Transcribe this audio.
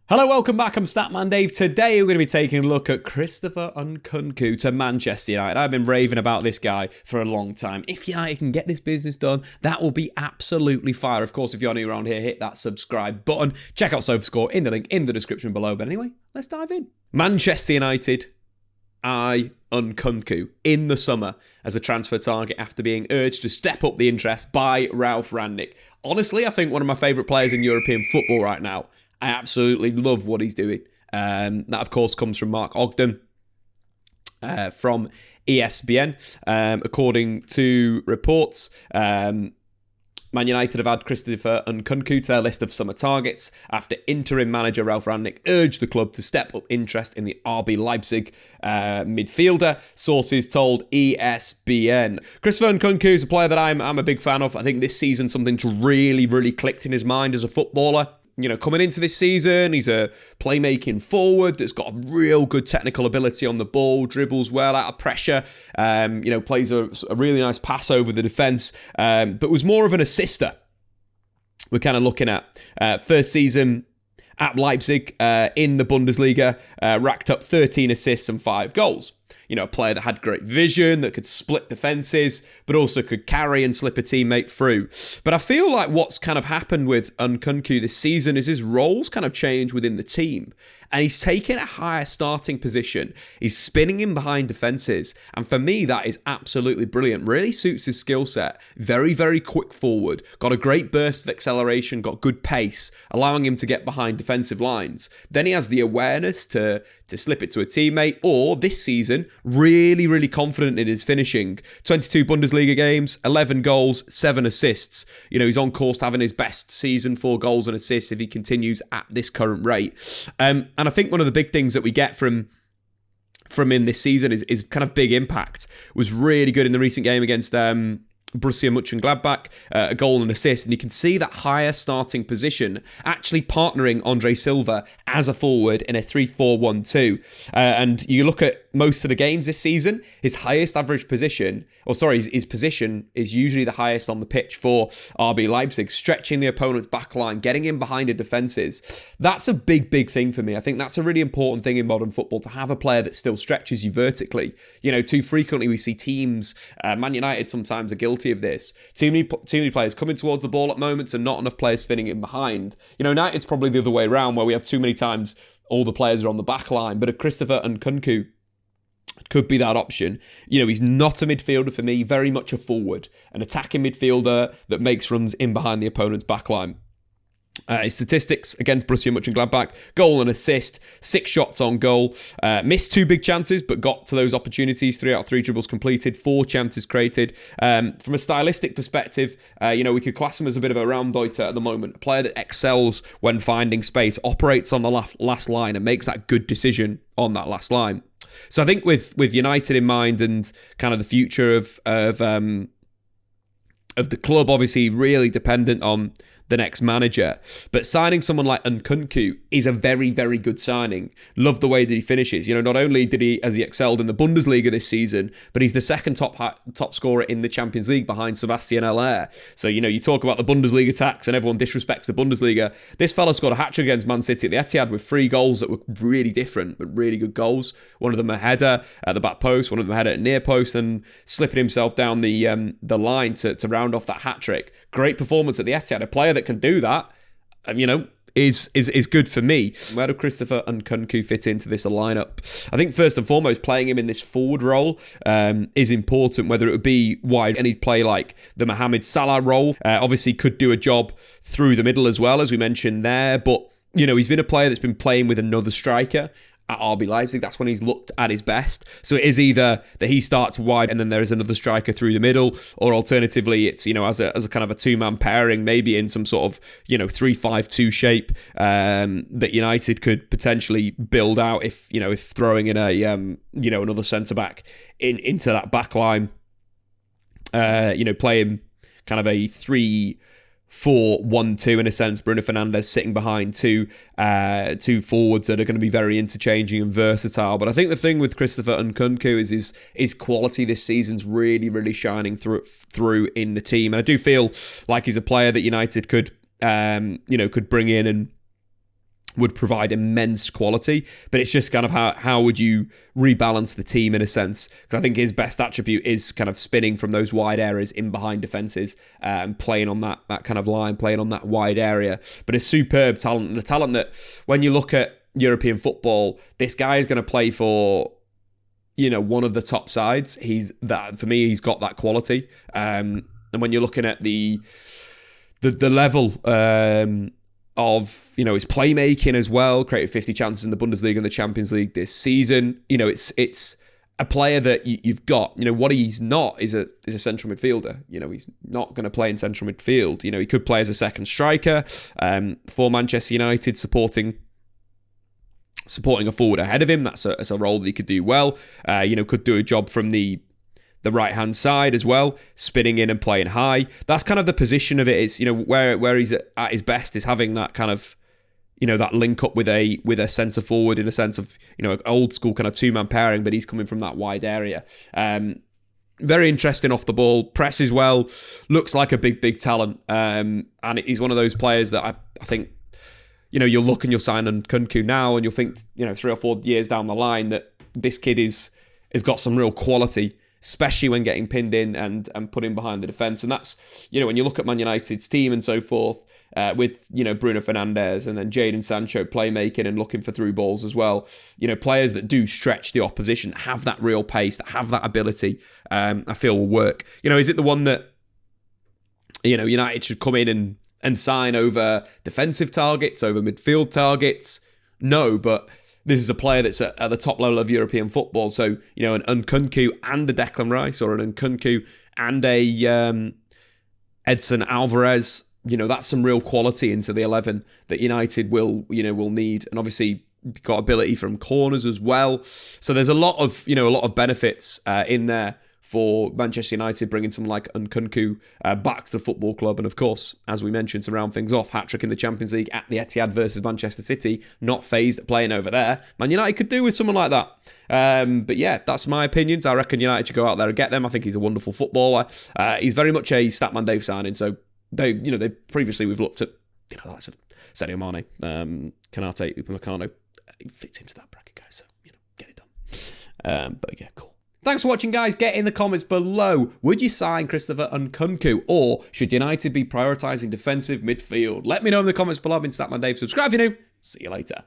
Hello, welcome back. I'm Statman Dave. Today we're going to be taking a look at Christopher Nkunku to Manchester United. I've been raving about this guy for a long time. If United can get this business done, that will be absolutely fire. Of course, if you're new around here, hit that subscribe button. Check out SofaScore in the link in the description below. But anyway, let's dive in. Manchester United eye Nkunku in the summer as a transfer target after being urged to step up the interest by Ralf Rangnick. Honestly, I think one of my favourite players in European football right now. I absolutely love what he's doing. That, of course, comes from Mark Ogden from ESPN. According to reports, Man United have added Christopher Nkunku to their list of summer targets after interim manager Ralf Rangnick urged the club to step up interest in the RB Leipzig midfielder, sources told ESPN. Christopher Nkunku is a player that I'm a big fan of. I think this season something's really clicked in his mind as a footballer. You know, coming into this season, he's a playmaking forward that's got a real good technical ability on the ball, dribbles well out of pressure, plays a really nice pass over the defence, but was more of an assister. We're kind of looking at first season at Leipzig in the Bundesliga, racked up 13 assists and 5 goals. You know, a player that had great vision, that could split defences, but also could carry and slip a teammate through. But I feel like what's kind of happened with Nkunku this season is his roles kind of changed within the team. And he's taken a higher starting position. He's spinning in behind defences. And for me, that is absolutely brilliant. Really suits his skill set. Very quick forward. Got a great burst of acceleration, got good pace, allowing him to get behind defensive lines. Then he has the awareness to slip it to a teammate, or this season, really confident in his finishing. 22 Bundesliga games, 11 goals, 7 assists. You know, he's on course to having his best season, 4 goals and assists if he continues at this current rate. And I think one of the big things that we get from him this season is kind of big impact. Was really good in the recent game against Borussia Mönchengladbach, a goal and assist, and you can see that higher starting position actually partnering Andre Silva as a forward in a 3-4-1-2. And you look at most of the games this season, his highest average position, his position is usually the highest on the pitch for RB Leipzig, stretching the opponent's back line, getting in behind the defences. That's a big thing for me. I think that's a really important thing in modern football, to have a player that still stretches you vertically. You know, too frequently we see teams, Man United sometimes are guilty of this. Too many players coming towards the ball at moments and not enough players spinning in behind. You know, United's probably the other way around, where we have too many times all the players are on the back line, but a Christopher Nkunku could be that option. You know, he's not a midfielder for me, very much a forward, an attacking midfielder that makes runs in behind the opponent's backline. His statistics against Borussia Mönchengladbach: goal and assist, 6 shots on goal, missed 2 big chances, but got to those opportunities. 3 out of 3 dribbles completed, 4 chances created. From a stylistic perspective, we could class him as a bit of a Raumdeuter at the moment, a player that excels when finding space, operates on the last line, and makes that good decision on that last line. So I think with United in mind and kind of the future of the club, obviously really dependent on the next manager, but signing someone like Nkunku is a very good signing. Love the way that he finishes. You know, not only has he excelled in the Bundesliga this season, but he's the second top scorer in the Champions League behind Sebastian Haller. So, you know, you talk about the Bundesliga tax and everyone disrespects the Bundesliga. This fella scored a hat-trick against Man City at the Etihad with 3 goals that were really different, but really good goals. One of them a header at the back post, one of them a header at near post, and slipping himself down the line to round off that hat-trick. Great performance at the Etihad. A player that can do that, is good for me. Where do Christopher Nkunku fit into this lineup? I think first and foremost, playing him in this forward role is important, whether it would be wide, and he'd play like the Mohamed Salah role. Obviously could do a job through the middle as well, as we mentioned there, but you know, he's been a player that's been playing with another striker at RB Leipzig. That's when he's looked at his best. So it is either that he starts wide and then there is another striker through the middle, or alternatively it's, you know, as a kind of a 2-man pairing, maybe in some sort of, 3-5-2 shape that United could potentially build out if throwing in a another centre back into that back line. Playing kind of a 3-4-1-2 in a sense. Bruno Fernandes sitting behind two forwards that are going to be very interchanging and versatile. But I think the thing with Christopher Nkunku is his quality this season's really shining through in the team. And I do feel like he's a player that United could bring in and would provide immense quality, but it's just kind of how would you rebalance the team in a sense? Because I think his best attribute is kind of spinning from those wide areas in behind defences and playing on that kind of line, playing on that wide area. But a superb talent, and a talent that when you look at European football, this guy is going to play for, you know, one of the top sides. For me, he's got that quality. And when you're looking at the level of, you know, his playmaking as well, created 50 chances in the Bundesliga and the Champions League this season. You know, it's a player that you've got. You know, what he's not is a central midfielder. You know, he's not going to play in central midfield. You know, he could play as a second striker for Manchester United, supporting a forward ahead of him. That's a role that he could do well. You know, could do a job from the right-hand side as well, spinning in and playing high. That's kind of the position of it. Is, you know, where he's at his best is having that kind of, you know, that link up with a centre forward, in a sense of, you know, old school kind of two-man pairing, but he's coming from that wide area. Very interesting off the ball, presses well, looks like a big talent, and he's one of those players that I think, you know, you'll look and you'll sign Nkunku now, and you'll think, you know, 3 or 4 years down the line that this kid has got some real quality, especially when getting pinned in and put in behind the defence. And that's, you know, when you look at Man United's team and so forth, with, you know, Bruno Fernandes and then Jadon Sancho playmaking and looking for through balls as well, you know, players that do stretch the opposition, have that real pace, that have that ability, I feel will work. You know, is it the one that, you know, United should come in and sign over defensive targets, over midfield targets? No, but this is a player that's at the top level of European football. So, you know, an Nkunku and a Declan Rice, or an Nkunku and a Edson Alvarez, you know, that's some real quality into the 11 that United will need. And obviously got ability from corners as well. So there's a lot of benefits in there for Manchester United, bringing someone like Nkunku back to the football club. And of course, as we mentioned, to round things off, hat-trick in the Champions League at the Etihad versus Manchester City. Not phased at playing over there. Man United could do with someone like that. But yeah, that's my opinions. I reckon United should go out there and get them. I think he's a wonderful footballer. He's very much a Statman Dave signing. So they previously we've looked at, you know, that's Sadio Mane, Kanate, Upamecano. It fits into that bracket, guys. So, you know, get it done. But yeah, cool. Thanks for watching, guys. Get in the comments below. Would you sign Christopher Nkunku, or should United be prioritising defensive midfield? Let me know in the comments below. I've been Statman Dave. Subscribe if you're new. See you later.